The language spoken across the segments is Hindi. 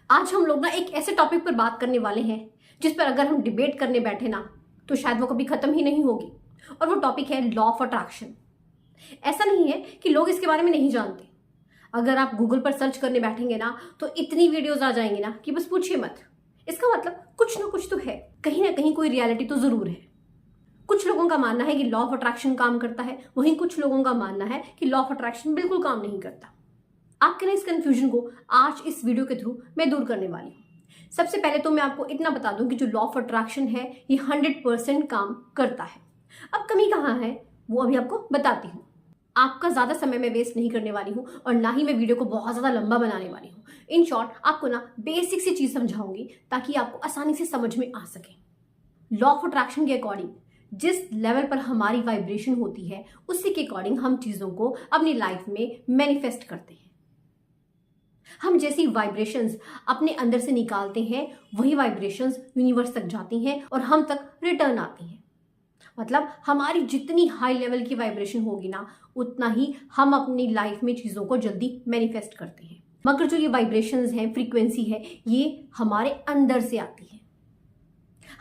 आज हम लोग ना एक ऐसे टॉपिक पर बात करने वाले हैं जिस पर अगर हम डिबेट करने बैठे ना तो शायद वो कभी खत्म ही नहीं होगी। और वो टॉपिक है लॉ ऑफ अट्रैक्शन। ऐसा नहीं है कि लोग इसके बारे में नहीं जानते। अगर आप गूगल पर सर्च करने बैठेंगे ना तो इतनी वीडियोस आ जाएंगी ना कि बस पूछिए मत। इसका मतलब कुछ ना कुछ तो है, कहीं ना कहीं कोई रियलिटी तो जरूर है। कुछ लोगों का मानना है कि लॉ ऑफ अट्रैक्शन काम करता है, वहीं कुछ लोगों का मानना है कि लॉ ऑफ अट्रैक्शन बिल्कुल काम नहीं करता। आपके ना इस कंफ्यूजन को आज इस वीडियो के थ्रू मैं दूर करने वाली हूँ। सबसे पहले तो मैं आपको इतना बता दूं कि जो लॉ ऑफ अट्रैक्शन है ये 100% काम करता है। अब कमी कहाँ है वो अभी आपको बताती हूँ। आपका ज्यादा समय मैं वेस्ट नहीं करने वाली हूँ और ना ही मैं वीडियो को बहुत ज्यादा लंबा बनाने वाली हूँ। इन शॉर्ट आपको ना बेसिक सी चीज समझाऊंगी ताकि आपको आसानी से समझ में आ सके। लॉ ऑफ अट्रैक्शन के अकॉर्डिंग जिस लेवल पर हमारी वाइब्रेशन होती है उसी के अकॉर्डिंग हम चीजों को अपनी लाइफ में मैनिफेस्ट करते हैं। हम जैसी वाइब्रेशंस अपने अंदर से निकालते हैं वही वाइब्रेशंस यूनिवर्स तक जाती हैं और हम तक रिटर्न आती हैं। मतलब हमारी जितनी हाई लेवल की वाइब्रेशन होगी ना उतना ही हम अपनी लाइफ में चीजों को जल्दी मैनिफेस्ट करते हैं। मगर जो ये वाइब्रेशंस हैं, फ्रीक्वेंसी है, ये हमारे अंदर से आती है।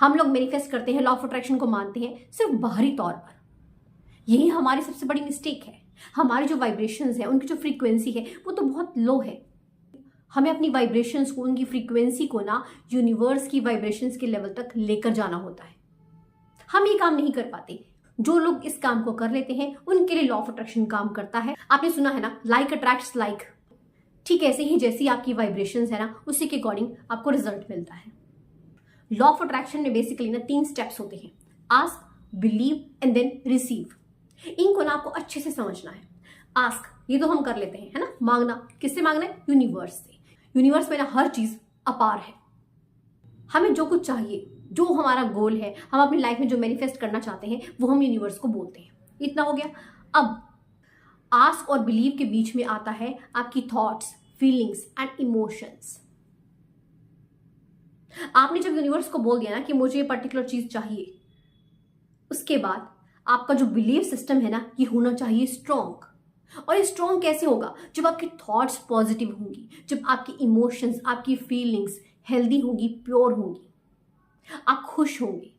हम लोग मैनिफेस्ट करते हैं, लॉ ऑफ अट्रैक्शन को मानते हैं सिर्फ बाहरी तौर पर। यही हमारी सबसे बड़ी मिस्टेक है। हमारी जो वाइब्रेशंस है उनकी जो फ्रीक्वेंसी है वो तो बहुत लो है। हमें अपनी वाइब्रेशंस को, उनकी फ्रीक्वेंसी को ना यूनिवर्स की वाइब्रेशंस के लेवल तक लेकर जाना होता है। हम ये काम नहीं कर पाते। जो लोग इस काम को कर लेते हैं उनके लिए लॉ ऑफ अट्रैक्शन काम करता है। आपने सुना है ना, लाइक अट्रैक्ट्स लाइक। ठीक ऐसे ही जैसी आपकी वाइब्रेशंस है ना उसी के अकॉर्डिंग आपको रिजल्ट मिलता है। लॉ ऑफ अट्रैक्शन में बेसिकली ना 3 स्टेप्स होते हैं, ask, believe and then receive. इनको ना आपको अच्छे से समझना है। आस्क ये तो हम कर लेते हैं, है ना, मांगना। किससे मांगना है? यूनिवर्स से। यूनिवर्स में ना हर चीज अपार है। हमें जो कुछ चाहिए, जो हमारा गोल है, हम अपनी लाइफ में जो मैनिफेस्ट करना चाहते हैं वो हम यूनिवर्स को बोलते हैं। इतना हो गया। अब आस्क और बिलीव के बीच में आता है आपकी थॉट्स, फीलिंग्स एंड इमोशंस। आपने जब यूनिवर्स को बोल दिया ना कि मुझे ये पर्टिकुलर चीज चाहिए, उसके बाद आपका जो बिलीव सिस्टम है ना ये होना चाहिए स्ट्रॉन्ग। और ये स्ट्रॉन्ग कैसे होगा? जब आपकी थॉट्स पॉजिटिव होंगी, जब आपकी इमोशंस, आपकी फीलिंग्स हेल्दी होगी, प्योर होंगी, आप खुश होंगे,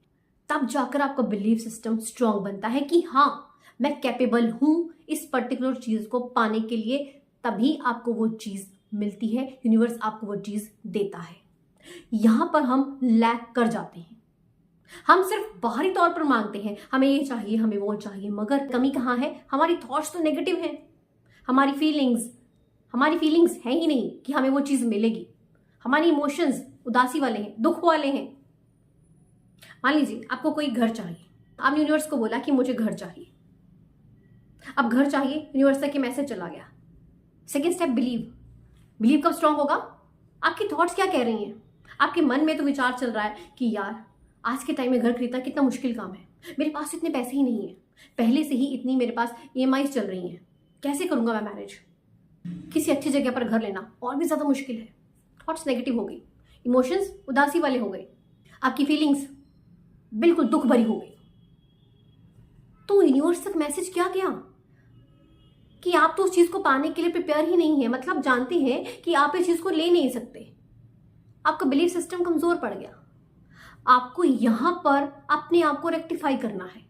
तब जाकर आपका बिलीव सिस्टम स्ट्रॉन्ग बनता है कि हाँ मैं कैपेबल हूं इस पर्टिकुलर चीज को पाने के लिए। तभी आपको वो चीज मिलती है, यूनिवर्स आपको वो चीज देता है। यहां पर हम लैक कर जाते हैं। हम सिर्फ बाहरी तौर पर मांगते हैं, हमें ये चाहिए, हमें वो चाहिए, मगर कमी कहाँ है? हमारी थॉट्स तो नेगेटिव हैं। हमारी फीलिंग्स है ही नहीं कि हमें वो चीज मिलेगी। हमारी इमोशंस उदासी वाले हैं, दुख वाले हैं। मान लीजिए आपको कोई घर चाहिए, आपने यूनिवर्स को बोला कि मुझे घर चाहिए। अब घर चाहिए, यूनिवर्स तक ये मैसेज चला गया। Second step believe. बिलीव कब स्ट्रांग होगा? आपकी थॉट्स क्या कह रही हैं? आपके मन में तो विचार चल रहा है कि यार आज के टाइम में घर खरीदना कितना मुश्किल काम है, मेरे पास इतने पैसे ही नहीं है, पहले से ही इतनी मेरे पास EMI चल रही हैं, कैसे करूंगा मैं मैनेज? किसी अच्छी जगह पर घर लेना और भी ज्यादा मुश्किल है। थॉट्स नेगेटिव हो गई, इमोशंस उदासी वाले हो गए, आपकी फीलिंग्स बिल्कुल दुख भरी हो गई। तो यूनिवर्स तक मैसेज क्या गया कि आप तो उस चीज को पाने के लिए प्रिपेयर ही नहीं है। मतलब जानते हैं कि आप इस चीज को ले नहीं सकते। आपका बिलीफ सिस्टम कमजोर पड़ गया। आपको यहां पर अपने आप को रेक्टिफाई करना है।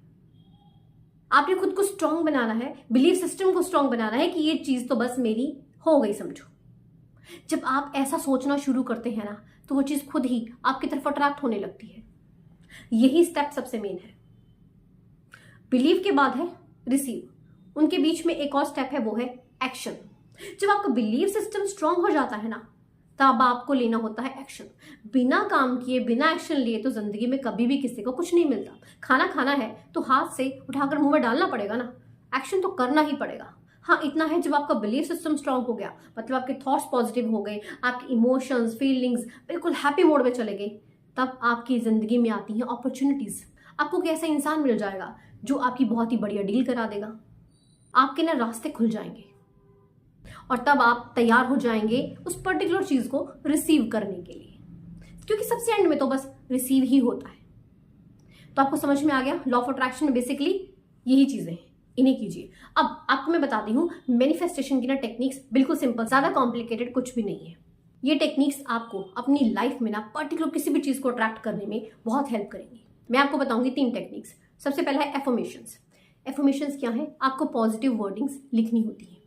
आपने खुद को स्ट्रांग बनाना है, बिलीफ सिस्टम को स्ट्रांग बनाना है कि ये चीज तो बस मेरी हो गई समझो। जब आप ऐसा सोचना शुरू करते हैं ना तो वो चीज खुद ही आपकी तरफ अट्रैक्ट होने लगती है। यही स्टेप सबसे मेन है। बिलीव के बाद है रिसीव। उनके बीच में एक और स्टेप है, वो है एक्शन। जब आपका बिलीव सिस्टम स्ट्रांग हो जाता है ना तब आपको लेना होता है एक्शन। बिना काम किए, बिना एक्शन लिए तो जिंदगी में कभी भी किसी को कुछ नहीं मिलता। खाना खाना है तो हाथ से उठाकर मुंह में डालना पड़ेगा ना, एक्शन तो करना ही पड़ेगा। हाँ इतना है, जब आपका बिलीफ सिस्टम स्ट्रांग हो गया, मतलब आपके थॉट्स पॉजिटिव हो गए, आपके इमोशंस, फीलिंग्स बिल्कुल हैप्पी मोड में चले गए, तब आपकी जिंदगी में आती हैं अपॉर्चुनिटीज। आपको एक ऐसा इंसान मिल जाएगा जो आपकी बहुत ही बढ़िया डील करा देगा। आपके ना रास्ते खुल जाएंगे और तब आप तैयार हो जाएंगे उस पर्टिकुलर चीज को रिसीव करने के लिए, क्योंकि सबसे एंड में तो बस रिसीव ही होता है। तो आपको समझ में आ गया, लॉ ऑफ अट्रैक्शन में बेसिकली यही चीजें हैं, इन्हें कीजिए। अब आपको मैं बताती हूँ मैनिफेस्टेशन की ना टेक्निक्स बिल्कुल सिंपल, ज्यादा कॉम्प्लिकेटेड कुछ भी नहीं है। ये टेक्निक्स आपको अपनी लाइफ में ना पर्टिकुलर किसी भी चीज़ को अट्रैक्ट करने में बहुत हेल्प करेंगी। मैं आपको बताऊंगी 3 टेक्निक्स। सबसे पहला है एफर्मेशंस। एफर्मेशंस क्या है? आपको पॉजिटिव वर्डिंग्स लिखनी होती है।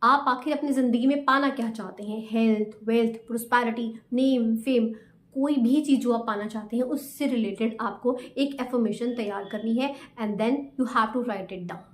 आप आखिर अपनी ज़िंदगी में पाना क्या चाहते हैं? Health, wealth, prosperity, name, fame, कोई भी चीज़ जो आप पाना चाहते हैं उससे रिलेटेड आपको एक एफर्मेशन तैयार करनी है and then you have to write it down.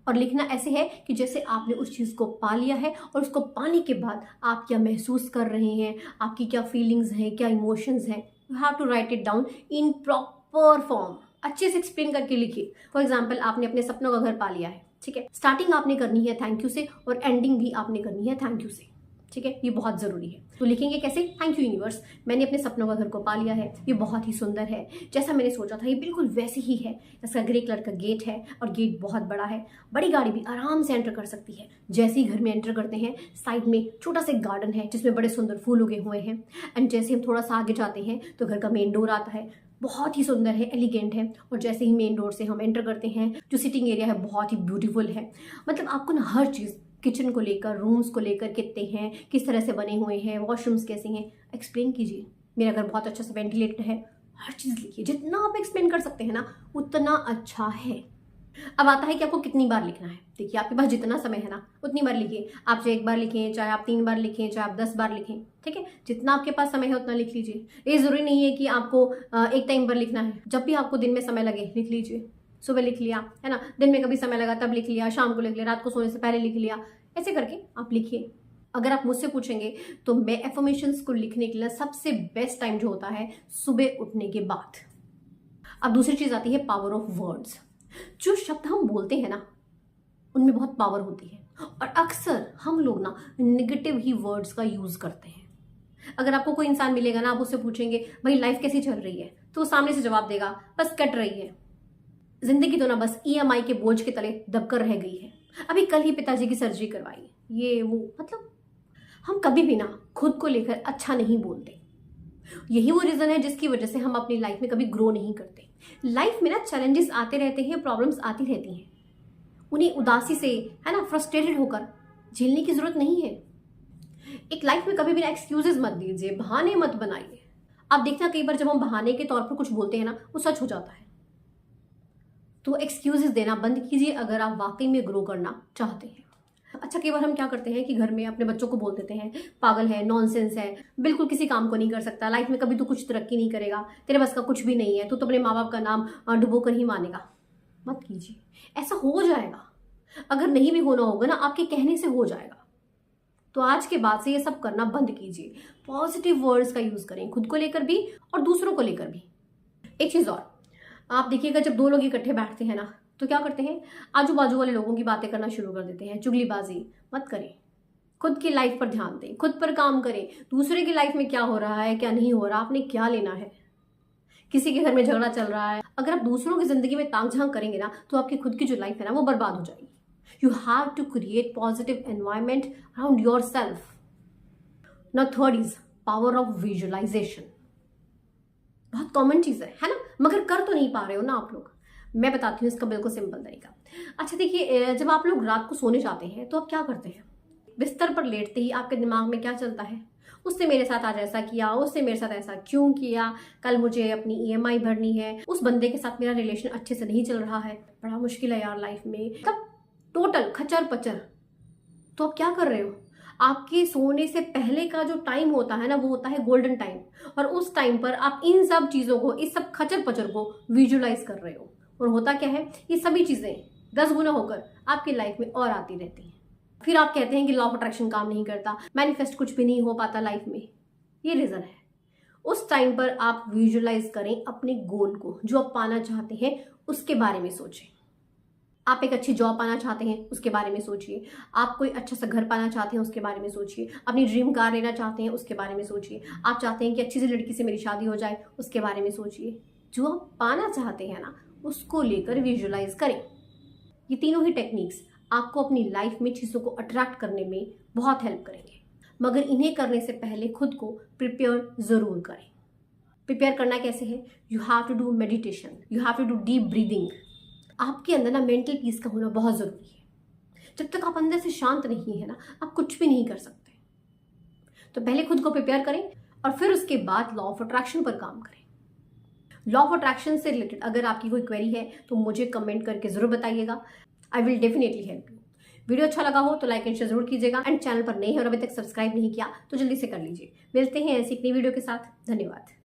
और लिखना ऐसे है कि जैसे आपने उस चीज़ को पा लिया है और उसको पाने के बाद आप क्या महसूस कर रहे हैं, आपकी क्या फीलिंग्स हैं, क्या इमोशंस हैं। You have to write it down in proper form. अच्छे से एक्सप्लेन करके लिखिए। फॉर एग्जाम्पल, आपने अपने सपनों का घर पा लिया है, ठीक है। स्टार्टिंग आपने करनी है थैंक यू से और एंडिंग भी आपने करनी है थैंक यू से, ठीक है। ये बहुत ज़रूरी है। तो लिखेंगे कैसे? थैंक यू यूनिवर्स, मैंने अपने सपनों का घर को पा लिया है, ये बहुत ही सुंदर है, जैसा मैंने सोचा था ये बिल्कुल वैसे ही है। इसका ग्रे कलर का गेट है और गेट बहुत बड़ा है, बड़ी गाड़ी भी आराम से एंटर कर सकती है। जैसे ही घर में एंटर करते हैं साइड में छोटा सा गार्डन है जिसमें बड़े सुंदर फूल उगे हुए हैं। एंड जैसे हम थोड़ा सा आगे जाते हैं तो घर का मेन डोर आता है, बहुत ही सुंदर है, एलिगेंट है। और जैसे ही मेन डोर से हम एंटर करते हैं जो सिटिंग एरिया है बहुत ही ब्यूटीफुल है। मतलब आपको ना हर चीज़, किचन को लेकर, रूम्स को लेकर कितने हैं, किस तरह से बने हुए हैं, वॉशरूम्स कैसे हैं, एक्सप्लेन कीजिए। मेरा घर बहुत अच्छा सा वेंटिलेटेड है, हर चीज़ लिखिए। जितना आप एक्सप्लेन कर सकते हैं ना उतना अच्छा है। अब आता है कि आपको कितनी बार लिखना है। देखिए, आपके पास जितना समय है ना उतनी बार लिखिए। आप चाहे 1 बार लिखें, चाहे आप 3 बार लिखें, चाहे आप 10 बार लिखें, ठीक है। जितना आपके पास समय है उतना लिख लीजिए। ये ज़रूरी नहीं है कि आपको एक टाइम पर लिखना है। जब भी आपको दिन में समय लगे लिख लीजिए। सुबह लिख लिया, है ना, दिन में कभी समय लगा तब लिख लिया, शाम को लिख लिया, रात को सोने से पहले लिख लिया। ऐसे करके आप लिखिए। अगर आप मुझसे पूछेंगे तो मैं एफर्मेशंस को लिखने के लिए सबसे बेस्ट टाइम जो होता है सुबह उठने के बाद। अब दूसरी चीज आती है पावर ऑफ वर्ड्स। जो शब्द हम बोलते हैं ना उनमें बहुत पावर होती है और अक्सर हम लोग ना नेगेटिव ही वर्ड्स का यूज करते हैं। अगर आपको कोई इंसान मिलेगा ना, आप उससे पूछेंगे भाई लाइफ कैसी चल रही है, तो वो सामने से जवाब देगा बस कट रही है, जिंदगी तो ना बस ईएमआई के बोझ के तले दबकर रह गई है, अभी कल ही पिताजी की सर्जरी करवाई, ये वो। मतलब हम कभी भी ना खुद को लेकर अच्छा नहीं बोलते। यही वो रीजन है जिसकी वजह से हम अपनी लाइफ में कभी ग्रो नहीं करते। लाइफ में ना चैलेंजेस आते रहते हैं, प्रॉब्लम्स आती रहती हैं, उन्हें उदासी से, है ना, फ्रस्ट्रेटेड होकर झेलने की जरूरत नहीं है। एक लाइफ में कभी भी ना एक्सक्यूजेस मत दीजिए, बहाने मत बनाइए। आप देखना कई बार जब हम बहाने के तौर पर कुछ बोलते हैं ना वो सच हो जाता है। तो एक्सक्यूजेस देना बंद कीजिए अगर आप वाकई में ग्रो करना चाहते हैं। अच्छा, कई बार हम क्या करते हैं कि घर में अपने बच्चों को बोल देते हैं पागल है, नॉनसेंस है, बिल्कुल किसी काम को नहीं कर सकता, लाइफ में कभी तो कुछ तरक्की नहीं करेगा, तेरे बस का कुछ भी नहीं है, तू तो अपने माँ बाप का नाम डुबो कर ही मानेगा। मत कीजिए, ऐसा हो जाएगा। अगर नहीं भी होना होगा ना आपके कहने से हो जाएगा। तो आज के बाद से ये सब करना बंद कीजिए। पॉजिटिव वर्ड्स का यूज करें, खुद को लेकर भी और दूसरों को लेकर भी। एक चीज और, आप देखिएगा जब 2 लोग इकट्ठे बैठते हैं ना तो क्या करते हैं, आजू बाजू वाले लोगों की बातें करना शुरू कर देते हैं। चुगलीबाजी मत करें, खुद की लाइफ पर ध्यान दें, खुद पर काम करें। दूसरे की लाइफ में क्या हो रहा है क्या नहीं हो रहा आपने क्या लेना है। किसी के घर में झगड़ा चल रहा है, अगर आप दूसरों की जिंदगी में ताक झांक करेंगे ना तो आपकी खुद की जो लाइफ है ना वो बर्बाद हो जाएगी। You have to create positive environment around yourself. Now third is power of visualisation. बहुत कॉमन चीज है ना, मगर कर तो नहीं पा रहे हो ना आप लोग। मैं बताती हूँ इसका बिल्कुल सिंपल तरीका। अच्छा देखिए, जब आप लोग रात को सोने जाते हैं तो आप क्या करते हैं, बिस्तर पर लेटते ही आपके दिमाग में क्या चलता है, उसने मेरे साथ आज ऐसा किया, उसने मेरे साथ ऐसा क्यों किया, कल मुझे अपनी ईएमआई भरनी है, उस बंदे के साथ मेरा रिलेशन अच्छे से नहीं चल रहा है, बड़ा मुश्किल है यार लाइफ में। तब टोटल खचर पचर। तो आप क्या कर रहे हो, आपके सोने से पहले का जो टाइम होता है ना वो होता है गोल्डन टाइम, और उस टाइम पर आप इन सब चीजों को, इस सब खचर पचर को विजुअलाइज कर रहे हो। और होता क्या है, ये सभी चीजें 10 गुना होकर आपकी लाइफ में और आती रहती हैं। फिर आप कहते हैं कि लॉ ऑफ अट्रैक्शन काम नहीं करता, मैनिफेस्ट कुछ भी नहीं हो पाता लाइफ में। ये रीजन है। उस टाइम पर आप विजुअलाइज करें अपने गोल को, जो आप पाना चाहते हैं उसके बारे में सोचें। आप एक अच्छी जॉब पाना चाहते हैं उसके बारे में सोचिए, आप कोई अच्छा सा घर पाना चाहते हैं उसके बारे में सोचिए, अपनी ड्रीम कार लेना चाहते हैं उसके बारे में सोचिए, आप चाहते हैं कि अच्छी सी लड़की से मेरी शादी हो जाए उसके बारे में सोचिए। जो आप पाना चाहते हैं ना उसको लेकर विजुअलाइज करें। ये तीनों ही टेक्निक्स आपको अपनी लाइफ में चीज़ों को अट्रैक्ट करने में बहुत हेल्प करेंगे, मगर इन्हें करने से पहले खुद को प्रिपेयर जरूर करें। प्रिपेयर करना कैसे है, you have to do meditation, you have to do deep breathing. आपके अंदर ना मेंटल पीस का होना बहुत जरूरी है। जब तक आप अंदर से शांत नहीं है ना आप कुछ भी नहीं कर सकते। तो पहले खुद को प्रिपेयर करें और फिर उसके बाद लॉ ऑफ अट्रैक्शन पर काम करें। लॉ ऑफ अट्रैक्शन से रिलेटेड अगर आपकी कोई क्वेरी है तो मुझे कमेंट करके जरूर बताइएगा। I will definitely help you. Video अच्छा लगा हो तो लाइक एंड शेयर जरूर कीजिएगा एंड चैनल पर नए हैं और अभी तक सब्सक्राइब नहीं किया तो जल्दी से कर लीजिए। मिलते हैं ऐसी एक नई वीडियो के साथ। धन्यवाद।